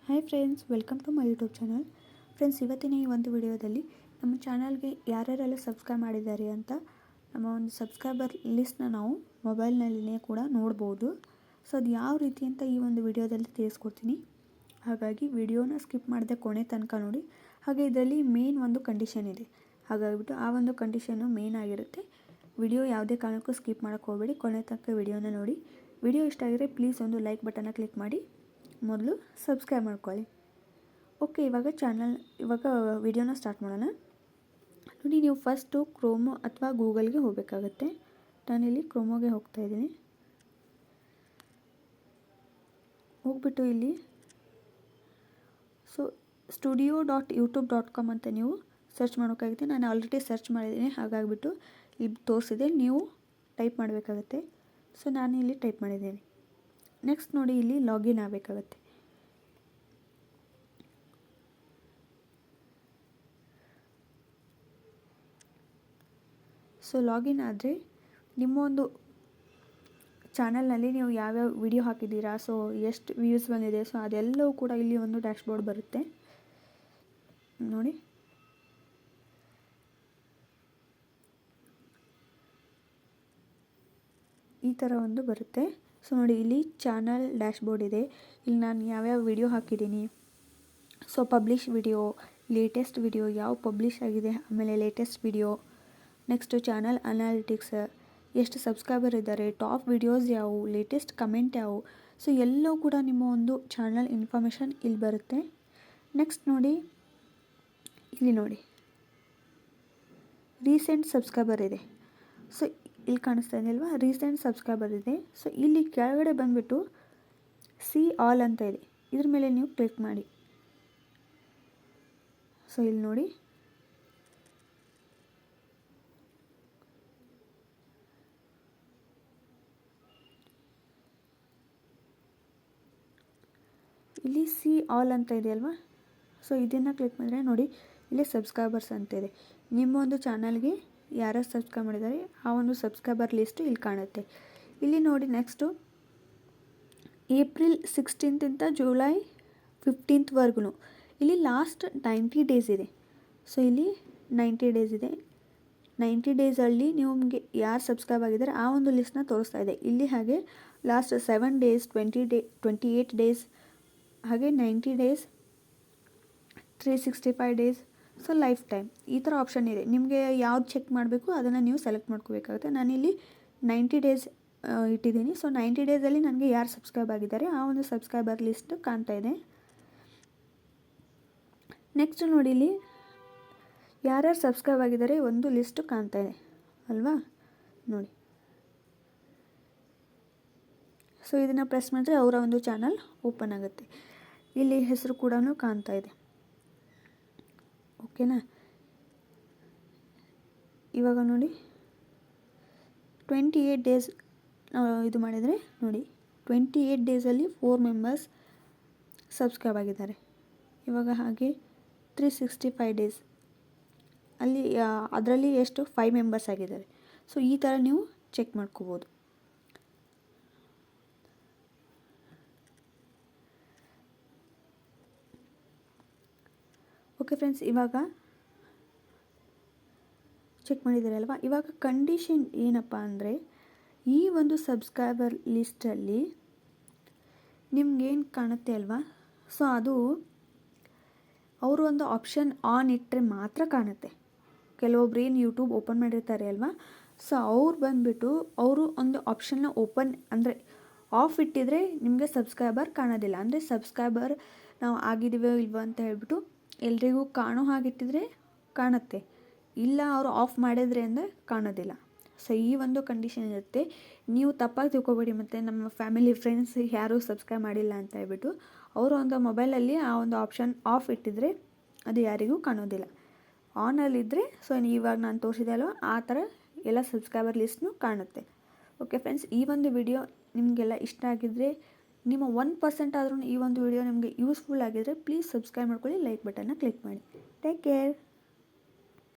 Hi friends, welcome to my YouTube channel. Friends, ಇವತ್ತಿನ ಈ ಒಂದು ವಿಡಿಯೋದಲ್ಲಿ ನಮ್ಮ ಚಾನಲ್ಗೆ ಯಾರ್ಯಾರೆಲ್ಲ ಸಬ್ಸ್ಕ್ರೈಬ್ ಮಾಡಿದ್ದಾರೆ ಅಂತ ನಮ್ಮ ಒಂದು ಸಬ್ಸ್ಕ್ರೈಬರ್ ಲಿಸ್ಟ್ನ ನಾವು ಮೊಬೈಲ್ನಲ್ಲಿಯೇ ಕೂಡ ನೋಡ್ಬೋದು. ಸೊ ಅದು ಯಾವ ರೀತಿ ಅಂತ ಈ ಒಂದು ವಿಡಿಯೋದಲ್ಲಿ ತಿಳಿಸ್ಕೊಡ್ತೀನಿ. ಹಾಗಾಗಿ ವಿಡಿಯೋನ ಸ್ಕಿಪ್ ಮಾಡದೆ ಕೊನೆ ತನಕ ನೋಡಿ. ಹಾಗೆ ಇದರಲ್ಲಿ ಮೇನ್ ಒಂದು ಕಂಡೀಷನ್ ಇದೆ, ಹಾಗಾಗಿಬಿಟ್ಟು ಆ ಒಂದು ಕಂಡೀಷನ್ನು ಮೇನ್ ಆಗಿರುತ್ತೆ. ವಿಡಿಯೋ ಯಾವುದೇ ಕಾರಣಕ್ಕೂ ಸ್ಕಿಪ್ ಮಾಡೋಕ್ಕೆ ಹೋಗಬೇಡಿ, ಕೊನೆ ತನಕ ವಿಡಿಯೋನ ನೋಡಿ. ವಿಡಿಯೋ ಇಷ್ಟ ಆಗಿದ್ರೆ ಪ್ಲೀಸ್ ಒಂದು ಲೈಕ್ ಬಟನ್ನ ಕ್ಲಿಕ್ ಮಾಡಿ, ಮೊದಲು ಸಬ್ಸ್ಕ್ರೈಬ್ ಮಾಡ್ಕೊಳ್ಳಿ. ಓಕೆ, ಇವಾಗ ವಿಡಿಯೋನ ಸ್ಟಾರ್ಟ್ ಮಾಡೋಣ. ನೋಡಿ, ನೀವು ಫಸ್ಟು ಕ್ರೋಮೋ ಅಥವಾ ಗೂಗಲ್ಗೆ ಹೋಗಬೇಕಾಗತ್ತೆ. ನಾನಿಲ್ಲಿ ಕ್ರೋಮೋಗೆ ಹೋಗ್ತಾಯಿದ್ದೀನಿ. ಹೋಗ್ಬಿಟ್ಟು ಇಲ್ಲಿ studio.youtube.com ಅಂತ ನೀವು ಸರ್ಚ್ ಮಾಡೋಕ್ಕಾಗುತ್ತೆ. ನಾನು ಆಲ್ರೆಡಿ ಸರ್ಚ್ ಮಾಡಿದ್ದೀನಿ, ಹಾಗಾಗಿಬಿಟ್ಟು ಇಲ್ಲಿ ತೋರಿಸಿದೆ, ನೀವು ಟೈಪ್ ಮಾಡಬೇಕಾಗತ್ತೆ. ಸೊ ನಾನು ಇಲ್ಲಿ ಟೈಪ್ ಮಾಡಿದ್ದೀನಿ. ನೆಕ್ಸ್ಟ್ ನೋಡಿ, ಇಲ್ಲಿ ಲಾಗಿನ್ ಆಗಬೇಕಾಗತ್ತೆ. ಸೊ ಲಾಗಿನ್ ಆದರೆ ನಿಮ್ಮ ಒಂದು ಚಾನಲ್ನಲ್ಲಿ ನೀವು ಯಾವ್ಯಾವ ವಿಡಿಯೋ ಹಾಕಿದ್ದೀರಾ, ಸೊ ಎಷ್ಟು ವ್ಯೂಸ್ ಬಂದಿದೆ, ಸೊ ಅದೆಲ್ಲವೂ ಕೂಡ ಇಲ್ಲಿ ಒಂದು ಡ್ಯಾಶ್ಬೋರ್ಡ್ ಬರುತ್ತೆ ನೋಡಿ. ಈ ಥರ ಒಂದು ಬರುತ್ತೆ. ಸೊ ನೋಡಿ, ಇಲ್ಲಿ ಚಾನಲ್ ಡ್ಯಾಶ್ಬೋರ್ಡ್ ಇದೆ. ಇಲ್ಲಿ ನಾನು ಯಾವ್ಯಾವ ವಿಡಿಯೋ ಹಾಕಿದ್ದೀನಿ, so publish video, latest video ಯಾವ ಪಬ್ಲಿಷ್ ಆಗಿದೆ, ಆಮೇಲೆ latest video, next channel analytics, ಎಷ್ಟು ಸಬ್ಸ್ಕ್ರೈಬರ್ ಇದ್ದಾರೆ, ಟಾಪ್ ವಿಡಿಯೋಸ್ ಯಾವುವು, ಲೇಟೆಸ್ಟ್ ಕಮೆಂಟ್ ಯಾವುವು, ಸೊ ಎಲ್ಲವೂ ಕೂಡ ನಿಮ್ಮ ಒಂದು ಚಾನಲ್ ಇನ್ಫಾರ್ಮೇಷನ್ ಇಲ್ಲಿ ಬರುತ್ತೆ. ನೆಕ್ಸ್ಟ್ ನೋಡಿ, ಇಲ್ಲಿ ನೋಡಿ ರೀಸೆಂಟ್ ಸಬ್ಸ್ಕ್ರೈಬರ್ ಇದೆ. ಸೊ ಇಲ್ಲಿ ಕಾಣಿಸ್ತಾ ಇದೆ ಅಲ್ವಾ, ರೀಸೆಂಟ್ ಸಬ್ಸ್ಕ್ರೈಬರ್ ಇದೆ. ಸೊ ಇಲ್ಲಿ ಕೆಳಗಡೆ ಬಂದುಬಿಟ್ಟು ಸಿ ಆಲ್ ಅಂತ ಇದೆ, ಇದ್ರ ಮೇಲೆ ನೀವು ಕ್ಲಿಕ್ ಮಾಡಿ. ಸೊ ಇಲ್ಲಿ ನೋಡಿ, ಇಲ್ಲಿ ಸಿ ಆಲ್ ಅಂತ ಇದೆ ಅಲ್ವಾ. ಸೊ ಇದನ್ನು ಕ್ಲಿಕ್ ಮಾಡಿದ್ರೆ ನೋಡಿ, ಇಲ್ಲಿ ಸಬ್ಸ್ಕ್ರೈಬರ್ಸ್ ಅಂತ ಇದೆ. ನಿಮ್ಮ ಒಂದು ಚಾನಲ್ಗೆ ಯಾರು ಸಬ್ಸ್ಕ್ರೈಬ್ ಮಾಡಿದ್ದಾರೆ ಆ ಒಂದು ಸಬ್ಸ್ಕ್ರೈಬರ್ ಲಿಸ್ಟು ಇಲ್ಲಿ ಕಾಣುತ್ತೆ. ಇಲ್ಲಿ ನೋಡಿ, ನೆಕ್ಸ್ಟು ಏಪ್ರಿಲ್ 16 ಜುಲೈ 15 ಇಲ್ಲಿ ಲಾಸ್ಟ್ 90 ಡೇಸ್ ಇದೆ. ಸೊ ಇಲ್ಲಿ 90 ಡೇಸ್ ಇದೆ. 90 ಡೇಸಲ್ಲಿ ನಿಮಗೆ ಯಾರು ಸಬ್ಸ್ಕ್ರೈಬ್ ಆಗಿದ್ದಾರೆ ಆ ಒಂದು ಲಿಸ್ಟ್ನ ತೋರಿಸ್ತಾ ಇದೆ ಇಲ್ಲಿ. ಹಾಗೆ ಲಾಸ್ಟ್ 7 ಡೇಸ್, 28 ಡೇಸ್, ಹಾಗೆ 90 days, 365 days, so life time, ಈ ಥರ ಆಪ್ಷನ್ ಇದೆ. ನಿಮಗೆ ಯಾವ್ದು ಚೆಕ್ ಮಾಡಬೇಕು ಅದನ್ನು ನೀವು ಸೆಲೆಕ್ಟ್ ಮಾಡ್ಕೋಬೇಕಾಗುತ್ತೆ. ನಾನಿಲ್ಲಿ 90 ಡೇಸ್ ಇಟ್ಟಿದ್ದೀನಿ. ಸೊ 90 ಡೇಸಲ್ಲಿ ನನಗೆ ಯಾರು ಸಬ್ಸ್ಕ್ರೈಬ್ ಆಗಿದ್ದಾರೆ ಆ ಒಂದು ಸಬ್ಸ್ಕ್ರೈಬರ್ ಲಿಸ್ಟ್ ಕಾಣ್ತಾ ಇದೆ. ನೆಕ್ಸ್ಟ್ ನೋಡಿ, ಇಲ್ಲಿ ಯಾರ್ಯಾರು ಸಬ್ಸ್ಕ್ರೈಬ್ ಆಗಿದ್ದಾರೆ ಒಂದು ಲಿಸ್ಟು ಕಾಣ್ತಾ ಇದೆ ಅಲ್ವಾ ನೋಡಿ. ಸೊ ಇದನ್ನು ಪ್ರೆಸ್ ಮಾಡಿದ್ರೆ ಅವರ ಒಂದು ಚಾನಲ್ ಓಪನ್ ಆಗುತ್ತೆ. ಇಲ್ಲಿ ಹೆಸರು ಕೂಡ ಕಾಣ್ತಾ ಇದೆ. ಓಕೆನಾ. ಇವಾಗ ನೋಡಿ, 28 ಡೇಸ್ ಇದು ಮಾಡಿದರೆ ನೋಡಿ, 28 ಡೇಸಲ್ಲಿ 4 ಮೆಂಬರ್ಸ್ ಸಬ್ಸ್ಕ್ರೈಬ್ ಆಗಿದ್ದಾರೆ. ಇವಾಗ ಹಾಗೆ 365 ಡೇಸ್ ಅಲ್ಲಿ ಅದರಲ್ಲಿ ಎಷ್ಟು 5 ಮೆಂಬರ್ಸ್ ಆಗಿದ್ದಾರೆ. ಸೊ ಈ ಥರ ನೀವು ಚೆಕ್ ಮಾಡ್ಕೋಬೋದು. ಓಕೆ ಫ್ರೆಂಡ್ಸ್, ಇವಾಗ ಚೆಕ್ ಮಾಡಿದ್ದೀರಲ್ವ. ಇವಾಗ ಕಂಡೀಷನ್ ಏನಪ್ಪ ಅಂದರೆ, ಈ ಒಂದು ಸಬ್ಸ್ಕ್ರೈಬರ್ ಲಿಸ್ಟಲ್ಲಿ ನಿಮ್ಗೇನು ಕಾಣುತ್ತೆ ಅಲ್ವಾ, ಸೊ ಅದು ಅವರು ಒಂದು ಆಪ್ಷನ್ ಆನ್ ಇಟ್ಟರೆ ಮಾತ್ರ ಕಾಣುತ್ತೆ. ಕೆಲವೊಬ್ರು ಏನು ಯೂಟ್ಯೂಬ್ ಓಪನ್ ಮಾಡಿರ್ತಾರೆ ಅಲ್ವಾ, ಸೊ ಅವ್ರು ಬಂದುಬಿಟ್ಟು ಅವರು ಒಂದು ಆಪ್ಷನ್ನ ಓಪನ್ ಅಂದರೆ ಆಫ್ ಇಟ್ಟಿದ್ರೆ ನಿಮಗೆ ಸಬ್ಸ್ಕ್ರೈಬರ್ ಕಾಣೋದಿಲ್ಲ. ಅಂದರೆ ಸಬ್ಸ್ಕ್ರೈಬರ್ ನಾವು ಆಗಿದ್ದೀವೋ ಇಲ್ವೋ ಅಂತ ಹೇಳ್ಬಿಟ್ಟು ಎಲ್ರಿಗೂ ಕಾಣೋ ಹಾಗಿಟ್ಟಿದ್ರೆ ಕಾಣುತ್ತೆ, ಇಲ್ಲ ಅವರು ಆಫ್ ಮಾಡಿದ್ರೆ ಅಂದರೆ ಕಾಣೋದಿಲ್ಲ. ಸೊ ಈ ಒಂದು ಕಂಡೀಷನ್ ಇರುತ್ತೆ. ನೀವು ತಪ್ಪಾಗಿ ತಿಳ್ಕೊಬೇಡಿ, ಮತ್ತು ನಮ್ಮ ಫ್ಯಾಮಿಲಿ ಫ್ರೆಂಡ್ಸ್ ಯಾರೂ ಸಬ್ಸ್ಕ್ರೈಬ್ ಮಾಡಿಲ್ಲ ಅಂತ ಹೇಳ್ಬಿಟ್ಟು ಅವರು ಒಂದು ಮೊಬೈಲಲ್ಲಿ ಆ ಒಂದು ಆಪ್ಷನ್ ಆಫ್ ಇಟ್ಟಿದ್ರೆ ಅದು ಯಾರಿಗೂ ಕಾಣೋದಿಲ್ಲ. ಆನಲ್ಲಿದ್ದರೆ ಸೊ ಇವಾಗ ನಾನು ತೋರಿಸಿದೆ ಅಲ್ವ, ಆ ಥರ ಎಲ್ಲ ಸಬ್ಸ್ಕ್ರೈಬರ್ ಲಿಸ್ಟ್ನು ಕಾಣುತ್ತೆ. ಓಕೆ ಫ್ರೆಂಡ್ಸ್, ಈ ಒಂದು ವಿಡಿಯೋ ನಿಮಗೆಲ್ಲ ಇಷ್ಟ ಆಗಿದ್ದರೆ, ನಿಮ್ಮ 1% ಆದ್ರೂ ಈ ಒಂದು ವಿಡಿಯೋ ನಿಮಗೆ ಯೂಸ್ಫುಲ್ ಆಗಿದ್ದರೆ ಪ್ಲೀಸ್ ಸಬ್ಸ್ಕ್ರೈಬ್ ಮಾಡ್ಕೊಳ್ಳಿ, ಲೈಕ್ ಬಟನ್ನ ಕ್ಲಿಕ್ ಮಾಡಿ. Take care.